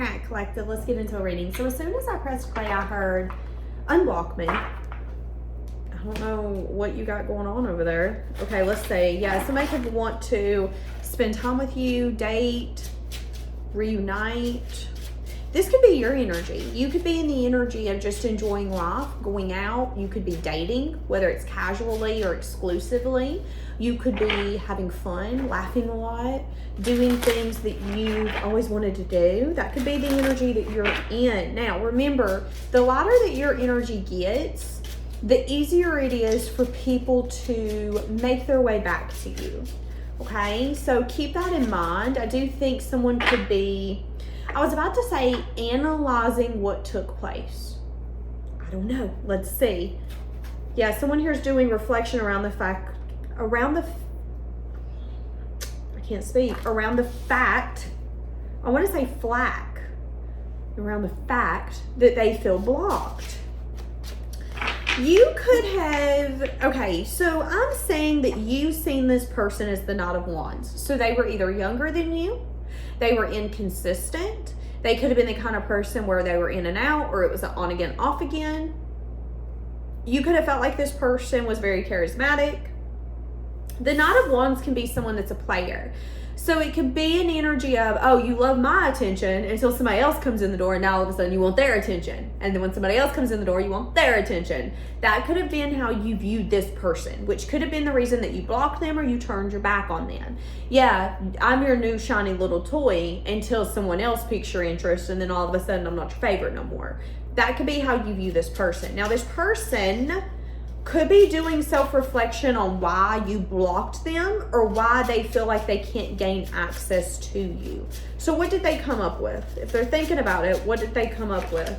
right, collective, let's get into a reading. So as soon as I pressed play, I heard unblock me. I don't know what you got going on over there. Okay, let's see. Yeah, somebody could want to spend time with you, date, reunite. This could be your energy. You could be in the energy of just enjoying life, going out. You could be dating, whether it's casually or exclusively. You could be having fun, laughing a lot, doing things that you've always wanted to do. That could be the energy that you're in. Now, remember, the lighter that your energy gets, the easier it is for people to make their way back to you. Okay, so keep that in mind. I do think someone could be, I was about to say, analyzing what took place. I don't know. Let's see. Yeah, someone here is doing reflection around the fact, around the fact, I want to say flack, around the fact that they feel blocked. You could have, okay, so I'm saying that you've seen this person as the Knight of Wands. So they were either younger than you, they were inconsistent, they could have been the kind of person where they were in and out, or it was an on again, off again. You could have felt like this person was very charismatic. The Knight of Wands can be someone that's a player. So it could be an energy of, oh, you love my attention until somebody else comes in the door, and now all of a sudden you want their attention. And then when somebody else comes in the door, you want their attention. That could have been how you viewed this person, which could have been the reason that you blocked them or you turned your back on them. Yeah, I'm your new shiny little toy until someone else piques your interest, and then all of a sudden I'm not your favorite no more. That could be how you view this person. Now, this person could be doing self-reflection on why you blocked them or why they feel like they can't gain access to you. So what did they come up with? If they're thinking about it, what did they come up with?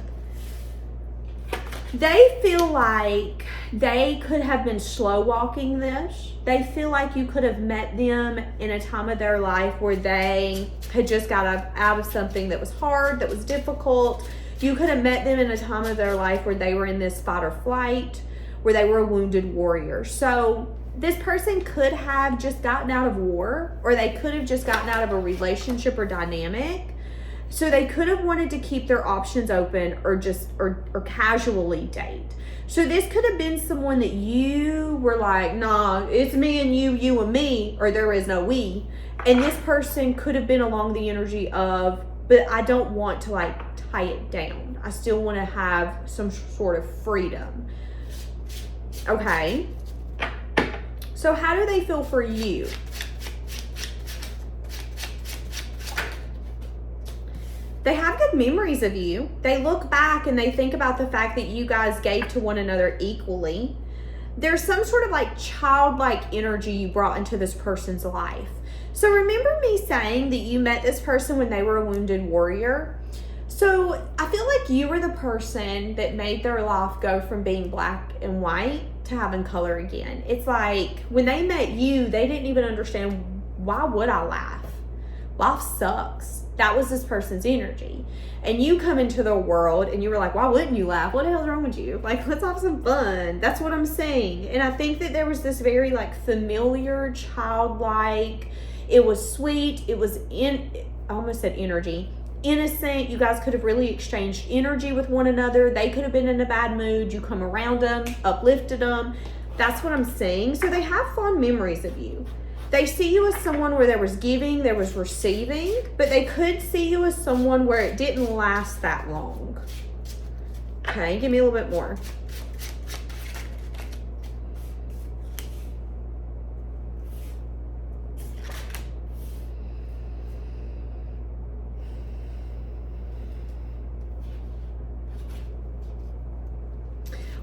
They feel like they could have been slow walking this. They feel like you could have met them in a time of their life where they had just got out of something that was hard, that was difficult. You could have met them in a time of their life where they were in this fight or flight, where they were a wounded warrior. So this person could have just gotten out of war, or they could have just gotten out of a relationship or dynamic. So they could have wanted to keep their options open or just or casually date. So this could have been someone that you were like, nah, it's me and you and me, or there is no we. And this person could have been along the energy of, but I don't want to like tie it down. I still want to have some sort of freedom. Okay, so how do they feel for you? They have good memories of you. They look back and they think about the fact that you guys gave to one another equally. There's some sort of like childlike energy you brought into this person's life. So remember me saying that you met this person when they were a wounded warrior? So I feel like you were the person that made their life go from being black and white to having color again. It's like when they met you, they didn't even understand, why would I laugh? Life sucks. That was this person's energy. And you come into the world and you were like, why wouldn't you laugh? What the hell's wrong with you? Like, let's have some fun. That's what I'm saying. And I think that there was this very like familiar, childlike, it was sweet, it was I almost said energy, innocent. You guys could have really exchanged energy with one another. They could have been in a bad mood. You come around them, uplifted them. That's what I'm saying. So they have fond memories of you. They see you as someone where there was giving, there was receiving, but they could see you as someone where it didn't last that long. Okay, give me a little bit more.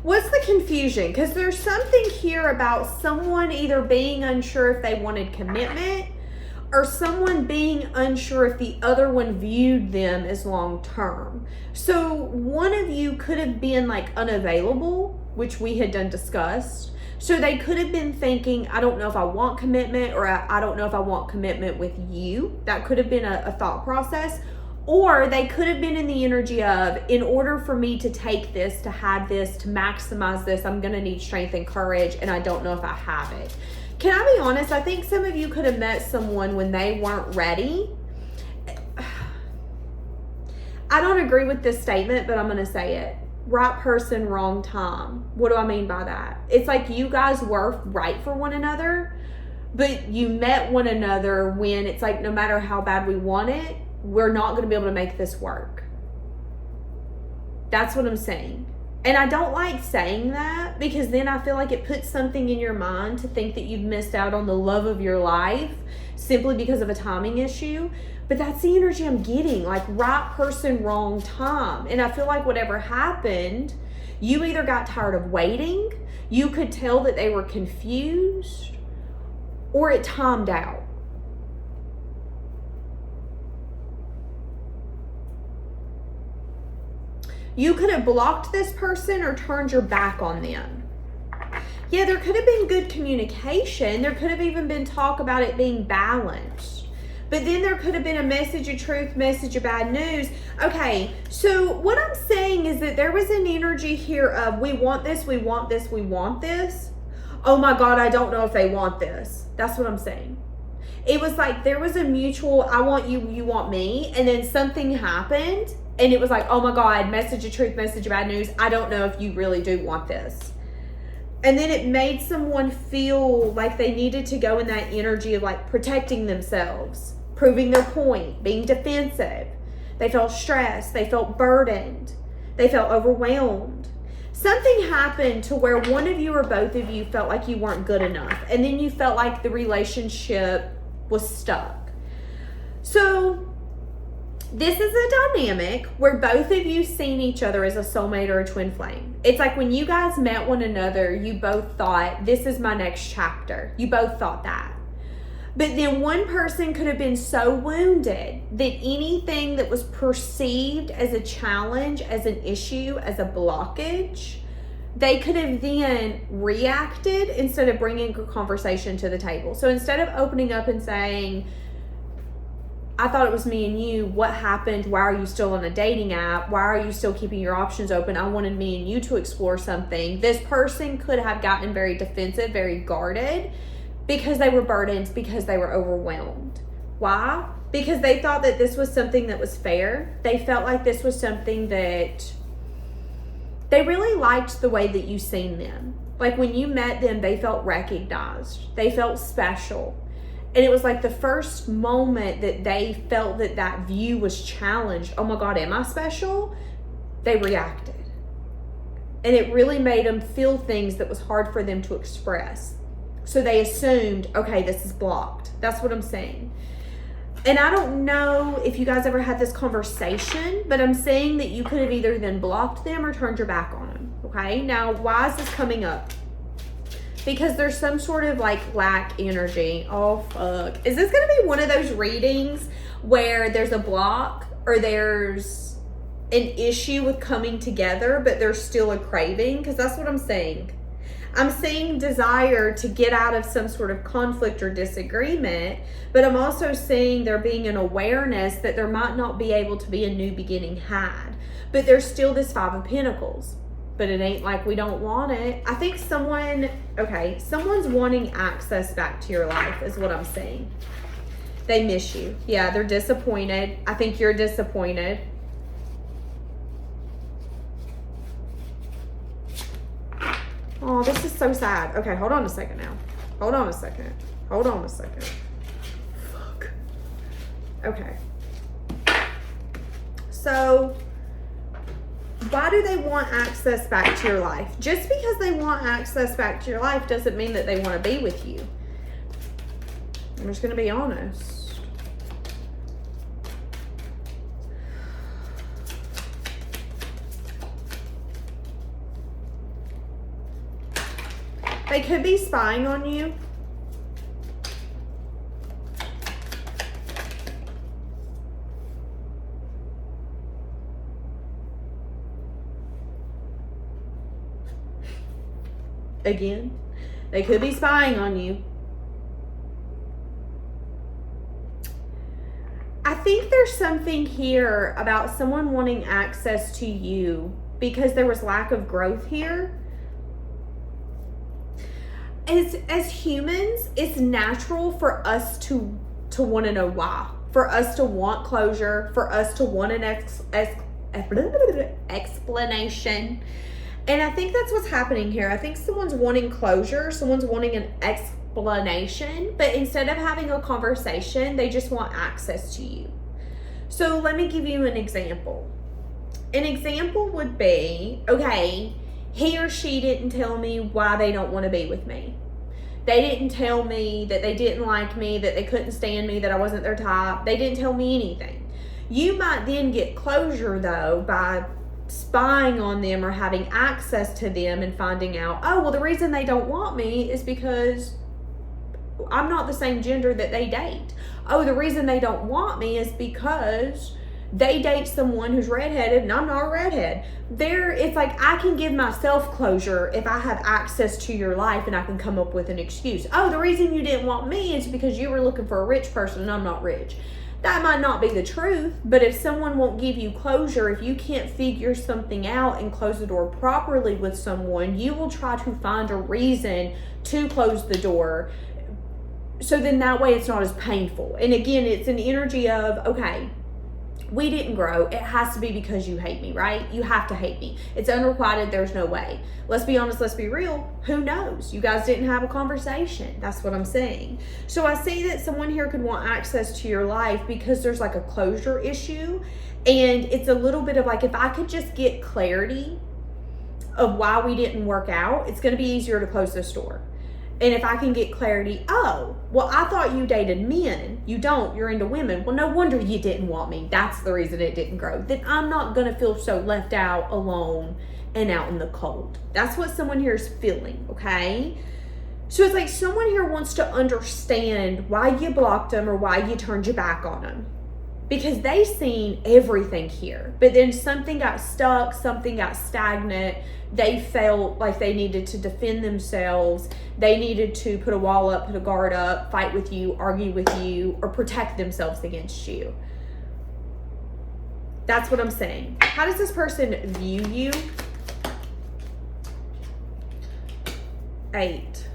What's the confusion? Because there's something here about someone either being unsure if they wanted commitment or someone being unsure if the other one viewed them as long term. So one of you could have been like unavailable, which we had done discussed. So they could have been thinking, I don't know if I want commitment, or I don't know if I want commitment with you. That could have been a thought process. Or they could have been in the energy of, in order for me to take this, to have this, to maximize this, I'm going to need strength and courage, and I don't know if I have it. Can I be honest? I think some of you could have met someone when they weren't ready. I don't agree with this statement, but I'm going to say it. Right person, wrong time. What do I mean by that? It's like you guys were right for one another, but you met one another when it's like no matter how bad we want it, we're not going to be able to make this work. That's what I'm saying. And I don't like saying that because then I feel like it puts something in your mind to think that you've missed out on the love of your life simply because of a timing issue. But that's the energy I'm getting, like right person, wrong time. And I feel like whatever happened, you either got tired of waiting, you could tell that they were confused, or it timed out. You could have blocked this person or turned your back on them. Yeah, there could have been good communication. There could have even been talk about it being balanced. But then there could have been a message of truth, message of bad news. Okay, so what I'm saying is that there was an energy here of we want this, we want this, we want this. Oh my God, I don't know if they want this. That's what I'm saying. It was like there was a mutual, I want you, you want me. And then something happened and it was like, oh my God, message of truth, message of bad news. I don't know if you really do want this. And then it made someone feel like they needed to go in that energy of like protecting themselves, proving their point, being defensive. They felt stressed. They felt burdened. They felt overwhelmed. Something happened to where one of you or both of you felt like you weren't good enough. And then you felt like the relationship was stuck. So this is a dynamic where both of you seen each other as a soulmate or a twin flame. It's like when you guys met one another, you both thought, this is my next chapter. You both thought that. But then one person could have been so wounded that anything that was perceived as a challenge, as an issue, as a blockage, they could have then reacted instead of bringing a conversation to the table. So instead of opening up and saying, I thought it was me and you, what happened? Why are you still on a dating app? Why are you still keeping your options open? I wanted me and you to explore something. This person could have gotten very defensive, very guarded, because they were burdened, because they were overwhelmed. Why? Because they thought that this was something that was fair. They felt like this was something that they really liked the way that you seen them. Like when you met them, they felt recognized. They felt special. And it was like the first moment that they felt that that view was challenged. Oh my God, am I special? They reacted. And it really made them feel things that was hard for them to express. So they assumed, okay, this is blocked. That's what I'm saying. And I don't know if you guys ever had this conversation, but I'm saying that you could have either then blocked them or turned your back on them. Okay, now why is this coming up? Because there's some sort of like lack energy. Oh, fuck. Is this going to be one of those readings where there's a block or there's an issue with coming together, but there's still a craving? Because that's what I'm saying. I'm seeing desire to get out of some sort of conflict or disagreement, but I'm also seeing there being an awareness that there might not be able to be a new beginning had. But there's still this Five of Pentacles. But it ain't like we don't want it. I think someone's wanting access back to your life is what I'm saying. They miss you. Yeah, they're disappointed. I think you're disappointed. Oh, this is so sad. Okay, hold on a second now. Hold on a second. Fuck. Okay. So, why do they want access back to your life? Just because they want access back to your life doesn't mean that they want to be with you. I'm just going to be honest. They could be spying on you. Again, they could be spying on you. I think there's something here about someone wanting access to you because there was lack of growth here. As humans, it's natural for us to want to know why. for us to want closure, for us to want an explanation. And I think that's what's happening here. I think someone's wanting closure, someone's wanting an explanation, but instead of having a conversation, they just want access to you. So let me give you an example. An example would be, okay, he or she didn't tell me why they don't want to be with me. They didn't tell me that they didn't like me, that they couldn't stand me, that I wasn't their type. They didn't tell me anything. You might then get closure, though, by spying on them or having access to them and finding out, oh, well, the reason they don't want me is because I'm not the same gender that they date. Oh, the reason they don't want me is because they date someone who's redheaded and I'm not a redhead. It's like I can give myself closure if I have access to your life and I can come up with an excuse. Oh, the reason you didn't want me is because you were looking for a rich person and I'm not rich. That might not be the truth, but if someone won't give you closure, if you can't figure something out and close the door properly with someone, you will try to find a reason to close the door. So then that way it's not as painful. And again, it's an energy of, okay, we didn't grow. It has to be because you hate me, right? You have to hate me. It's unrequited. There's no way. Let's be honest. Let's be real. Who knows? You guys didn't have a conversation. That's what I'm saying. So I see that someone here could want access to your life because there's like a closure issue. And it's a little bit of like, if I could just get clarity of why we didn't work out, it's going to be easier to close this door. And if I can get clarity, oh, well, I thought you dated men. You don't. You're into women. Well, no wonder you didn't want me. That's the reason it didn't grow. Then I'm not going to feel so left out, alone, and out in the cold. That's what someone here is feeling, okay? So it's like someone here wants to understand why you blocked them or why you turned your back on them. Because they've seen everything here. But then something got stuck, something got stagnant. They felt like they needed to defend themselves. They needed to put a wall up, put a guard up, fight with you, argue with you, or protect themselves against you. That's what I'm saying. How does this person view you? 8.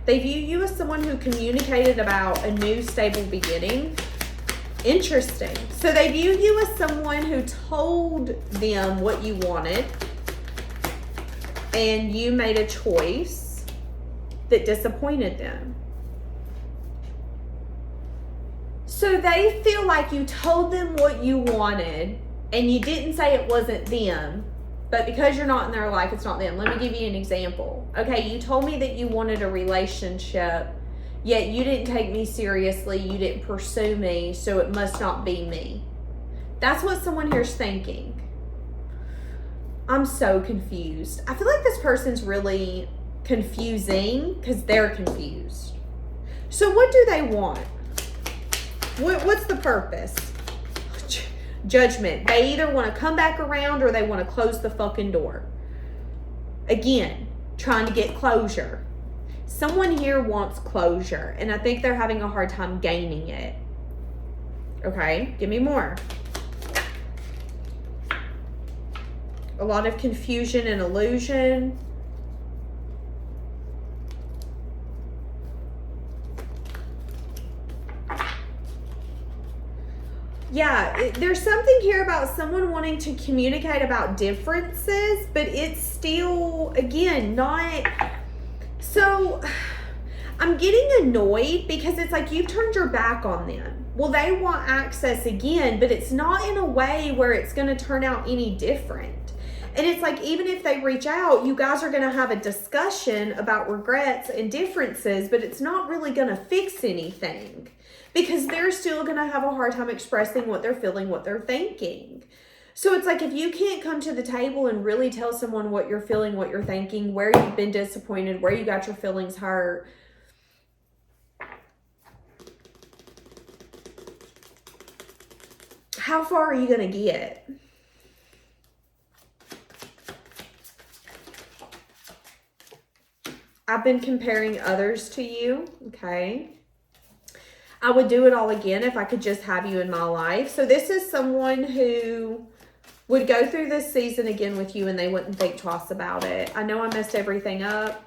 They view you as someone who communicated about a new stable beginning. Interesting. So they view you as someone who told them what you wanted and you made a choice that disappointed them. So they feel like you told them what you wanted and you didn't say it wasn't them, but because you're not in their life, it's not them. Let me give you an example. Okay, you told me that you wanted a relationship, yet you didn't take me seriously, you didn't pursue me, so it must not be me. That's what someone here's thinking. I'm so confused. I feel like this person's really confusing because they're confused. So what do they want? What's the purpose? Judgment. They either want to come back around or they want to close the fucking door. Again, trying to get closure. Someone here wants closure, and I think they're having a hard time gaining it. Okay, give me more. A lot of confusion and illusion. Yeah, there's something here about someone wanting to communicate about differences, but it's still, again, not... So, I'm getting annoyed because it's like you've turned your back on them. Well, they want access again, but it's not in a way where it's going to turn out any different. And it's like, even if they reach out, you guys are going to have a discussion about regrets and differences, but it's not really going to fix anything because they're still going to have a hard time expressing what they're feeling, what they're thinking. So it's like, if you can't come to the table and really tell someone what you're feeling, what you're thinking, where you've been disappointed, where you got your feelings hurt, how far are you going to get? I've been comparing others to you, okay? I would do it all again if I could just have you in my life. So this is someone who would go through this season again with you and they wouldn't think twice about it. I know I messed everything up,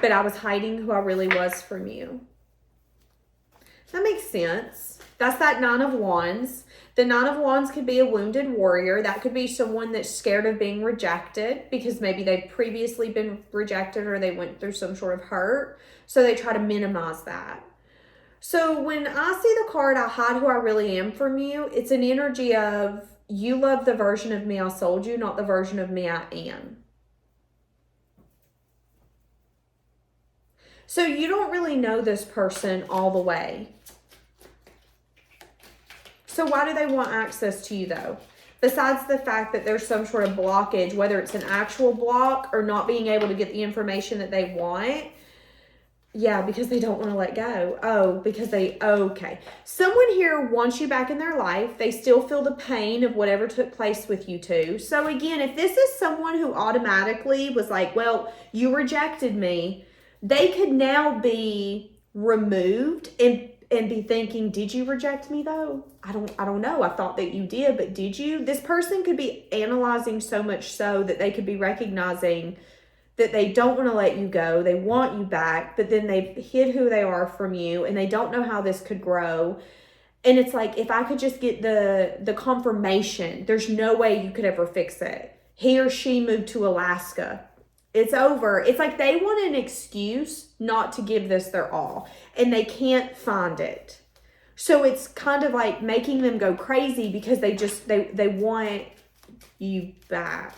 but I was hiding who I really was from you. That makes sense. That's that Nine of Wands. The Nine of Wands could be a wounded warrior. That could be someone that's scared of being rejected because maybe they've previously been rejected or they went through some sort of hurt. So they try to minimize that. So when I see the card, I hide who I really am from you, it's an energy of you love the version of me I sold you, not the version of me I am. So you don't really know this person all the way. So why do they want access to you though? Besides the fact that there's some sort of blockage, whether it's an actual block or not being able to get the information that they want. Yeah, because they don't want to let go. Oh, because okay. Someone here wants you back in their life. They still feel the pain of whatever took place with you two. So again, if this is someone who automatically was like, well, you rejected me, they could now be removed and be thinking, did you reject me though? I don't know. I thought that you did, but did you? This person could be analyzing so much so that they could be recognizing that they don't want to let you go. They want you back, but then they've hid who they are from you and they don't know how this could grow. And it's like, if I could just get the confirmation, there's no way you could ever fix it. He or she moved to Alaska. It's over. It's like they want an excuse not to give this their all and they can't find it. So it's kind of like making them go crazy because they want you back.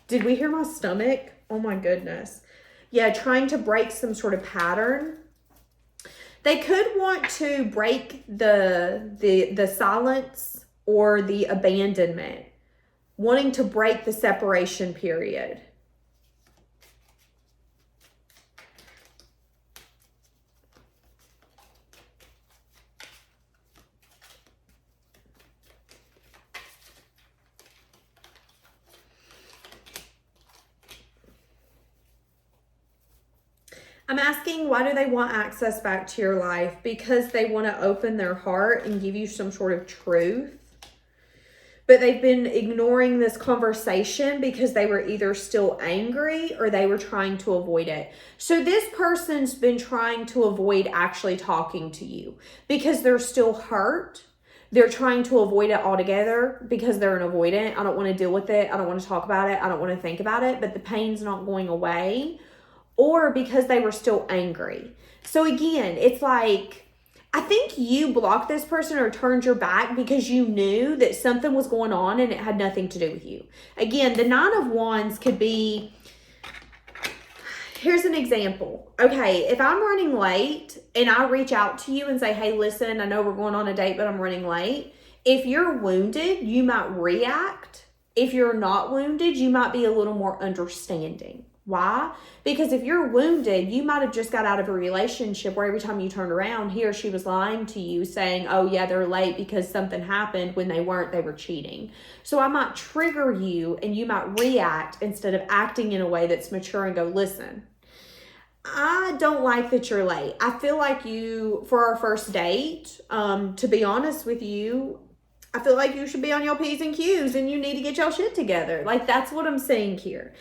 Did we hear my stomach? Oh my goodness. Yeah, trying to break some sort of pattern. They could want to break the silence or the abandonment. Wanting to break the separation period. I'm asking, why do they want access back to your life? Because they want to open their heart and give you some sort of truth. But they've been ignoring this conversation because they were either still angry or they were trying to avoid it. So this person's been trying to avoid actually talking to you because they're still hurt. They're trying to avoid it altogether because they're an avoidant. I don't want to deal with it. I don't want to talk about it. I don't want to think about it. But the pain's not going away. Or because they were still angry. So again, it's like, I think you blocked this person or turned your back because you knew that something was going on and it had nothing to do with you. Again, the Nine of Wands could be, here's an example. Okay, if I'm running late and I reach out to you and say, hey, listen, I know we're going on a date, but I'm running late. If you're wounded, you might react. If you're not wounded, you might be a little more understanding. Why? Because if you're wounded, you might have just got out of a relationship where every time you turned around, he or she was lying to you saying, oh yeah, they're late because something happened when they weren't, they were cheating. So I might trigger you and you might react instead of acting in a way that's mature and go, listen, I don't like that you're late. I feel like you, for our first date, to be honest with you, I feel like you should be on your P's and Q's and you need to get your shit together. Like, that's what I'm saying here.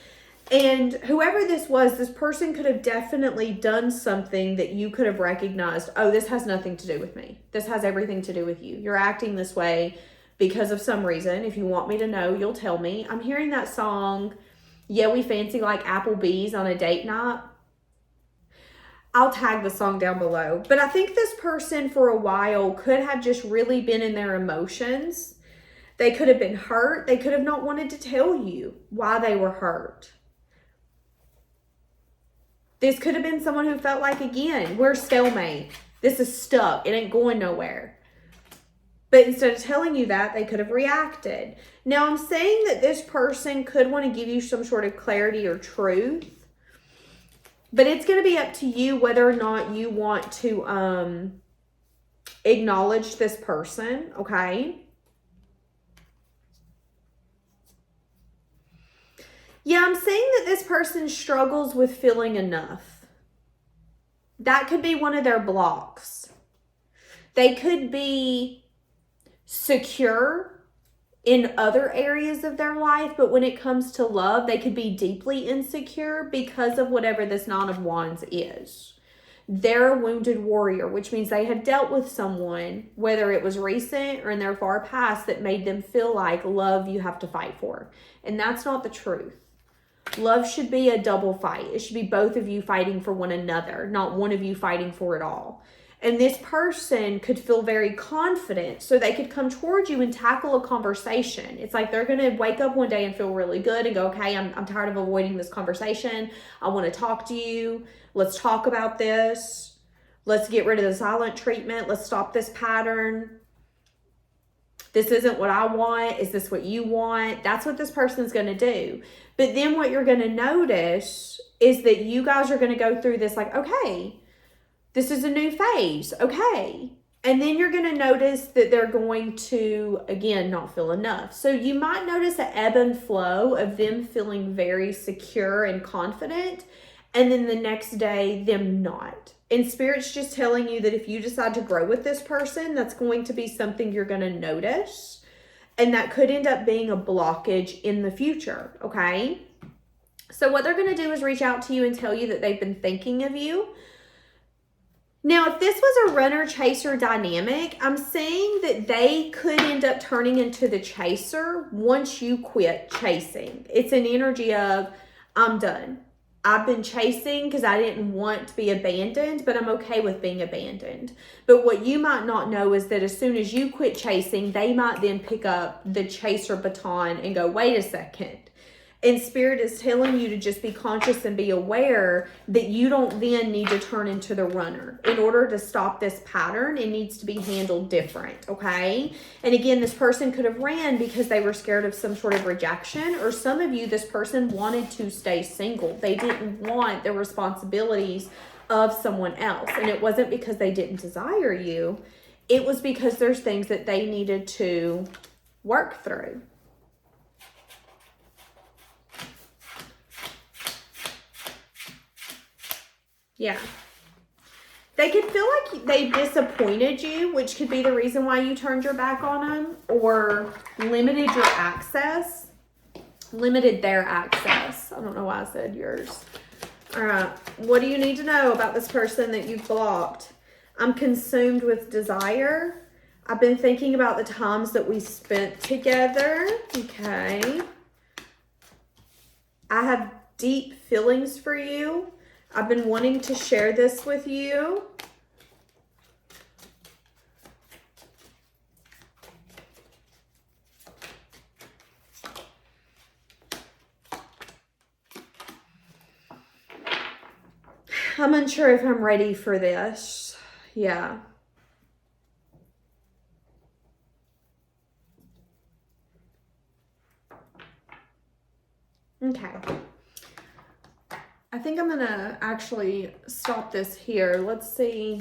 And whoever this was, this person could have definitely done something that you could have recognized, oh, this has nothing to do with me. This has everything to do with you. You're acting this way because of some reason. If you want me to know, you'll tell me. I'm hearing that song, Yeah, We Fancy Like Applebee's on a Date Night. I'll tag the song down below. But I think this person for a while could have just really been in their emotions. They could have been hurt. They could have not wanted to tell you why they were hurt. This could have been someone who felt like, again, we're stalemate. This is stuck. It ain't going nowhere. But instead of telling you that, they could have reacted. Now, I'm saying that this person could want to give you some sort of clarity or truth. But it's going to be up to you whether or not you want to acknowledge this person, okay? Yeah, I'm saying that this person struggles with feeling enough. That could be one of their blocks. They could be secure in other areas of their life, but when it comes to love, they could be deeply insecure because of whatever this Nine of Wands is. They're a wounded warrior, which means they have dealt with someone, whether it was recent or in their far past, that made them feel like love you have to fight for. And that's not the truth. Love should be a double fight. It should be both of you fighting for one another, not one of you fighting for it all. And this person could feel very confident, so they could come towards you and tackle a conversation. It's like they're going to wake up one day and feel really good and go, okay, I'm tired of avoiding this conversation. I want to talk to you. Let's talk about this. Let's get rid of the silent treatment. Let's stop this pattern. This isn't what I want. Is this what you want? That's what this person's going to do. But then what you're going to notice is that you guys are going to go through this like, okay, this is a new phase. Okay. And then you're going to notice that they're going to, again, not feel enough. So you might notice an ebb and flow of them feeling very secure and confident, and then the next day, them not. And Spirit's just telling you that if you decide to grow with this person, that's going to be something you're going to notice. And that could end up being a blockage in the future, okay? So what they're going to do is reach out to you and tell you that they've been thinking of you. Now, if this was a runner-chaser dynamic, I'm saying that they could end up turning into the chaser once you quit chasing. It's an energy of, I'm done. I've been chasing because I didn't want to be abandoned, but I'm okay with being abandoned. But what you might not know is that as soon as you quit chasing, they might then pick up the chaser baton and go, wait a second. And Spirit is telling you to just be conscious and be aware that you don't then need to turn into the runner. In order to stop this pattern, it needs to be handled different, okay? And again, this person could have ran because they were scared of some sort of rejection, or some of you, this person wanted to stay single. They didn't want the responsibilities of someone else. And it wasn't because they didn't desire you. It was because there's things that they needed to work through. Yeah. They could feel like they disappointed you, which could be the reason why you turned your back on them, or limited your access, limited their access. I don't know why I said yours. All right. What do you need to know about this person that you've blocked? I'm consumed with desire. I've been thinking about the times that we spent together. Okay. I have deep feelings for you. I've been wanting to share this with you. I'm unsure if I'm ready for this. Yeah. Okay. I think I'm going to actually stop this here. Let's see.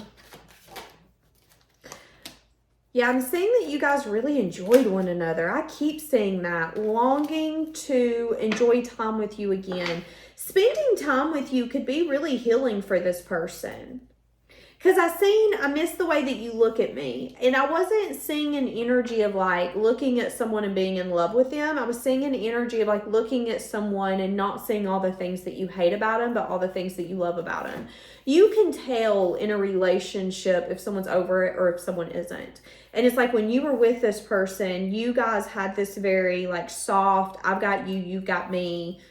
Yeah, I'm saying that you guys really enjoyed one another. I keep saying that. Longing to enjoy time with you again. Spending time with you could be really healing for this person. Because I miss the way that you look at me. And I wasn't seeing an energy of like looking at someone and being in love with them. I was seeing an energy of like looking at someone and not seeing all the things that you hate about them, but all the things that you love about them. You can tell in a relationship if someone's over it or if someone isn't. And it's like when you were with this person, you guys had this very like soft, I've got you, you've got me.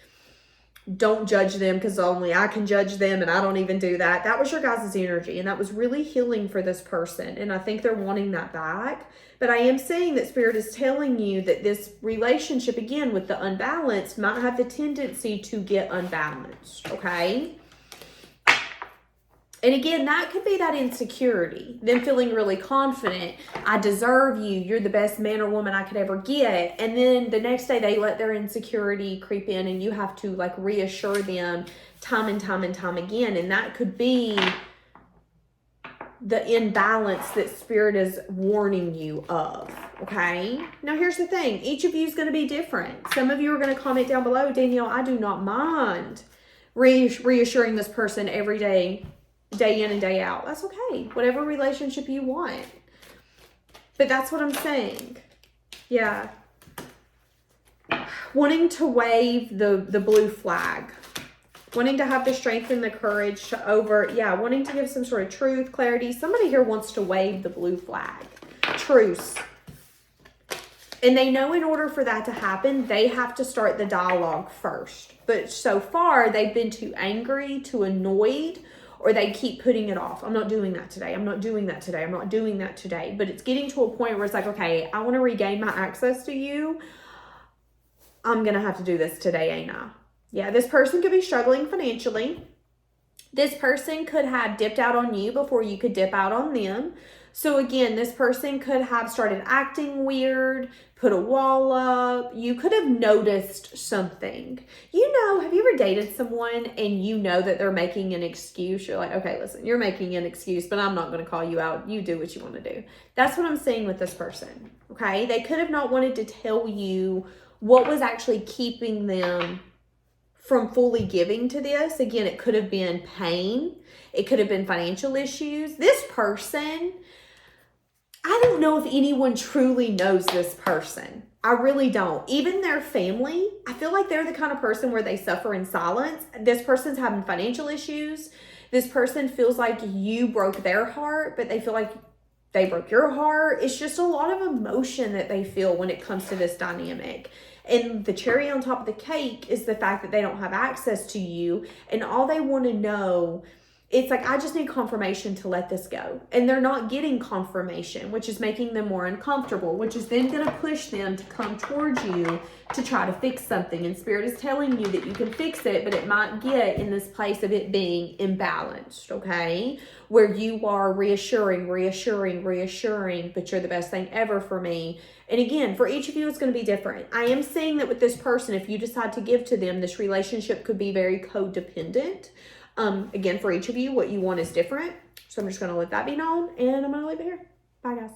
Don't judge them because only I can judge them, and I don't even do that. That was your guys' energy, and that was really healing for this person, and I think they're wanting that back. But I am saying that Spirit is telling you that this relationship, again, with the unbalanced, might have the tendency to get unbalanced, okay? And again, that could be that insecurity, them feeling really confident. I deserve you. You're the best man or woman I could ever get. And then the next day they let their insecurity creep in and you have to like reassure them time and time and time again. And that could be the imbalance that Spirit is warning you of, okay? Now, here's the thing. Each of you is going to be different. Some of you are going to comment down below, Danielle, I do not mind reassuring this person every day, day in and day out. That's okay. Whatever relationship you want. But that's what I'm saying. Yeah. Wanting to wave the blue flag. Wanting to have the strength and the courage to wanting to give some sort of truth, clarity. Somebody here wants to wave the blue flag. Truce. And they know in order for that to happen, they have to start the dialogue first. But so far, they've been too angry, too annoyed, or they keep putting it off. I'm not doing that today. I'm not doing that today. I'm not doing that today. But it's getting to a point where it's like, okay, I want to regain my access to you. I'm going to have to do this today, ain't I? Yeah, this person could be struggling financially. This person could have dipped out on you before you could dip out on them. So again, this person could have started acting weird, put a wall up. You could have noticed something. You know, have you ever dated someone and you know that they're making an excuse? You're like, okay, listen, you're making an excuse, but I'm not going to call you out. You do what you want to do. That's what I'm seeing with this person, okay? They could have not wanted to tell you what was actually keeping them from fully giving to this. Again, it could have been pain. It could have been financial issues. This person, I don't know if anyone truly knows this person. I really don't. Even their family, I feel like they're the kind of person where they suffer in silence. This person's having financial issues. This person feels like you broke their heart, but they feel like they broke your heart. It's just a lot of emotion that they feel when it comes to this dynamic. And the cherry on top of the cake is the fact that they don't have access to you. And all they want to know, it's like, I just need confirmation to let this go. And they're not getting confirmation, which is making them more uncomfortable, which is then going to push them to come towards you to try to fix something. And Spirit is telling you that you can fix it, but it might get in this place of it being imbalanced, okay? Where you are reassuring, but you're the best thing ever for me. And again, for each of you, it's going to be different. I am saying that with this person, if you decide to give to them, this relationship could be very codependent. Again, for each of you, what you want is different. So I'm just going to let that be known, and I'm going to leave it here. Bye, guys.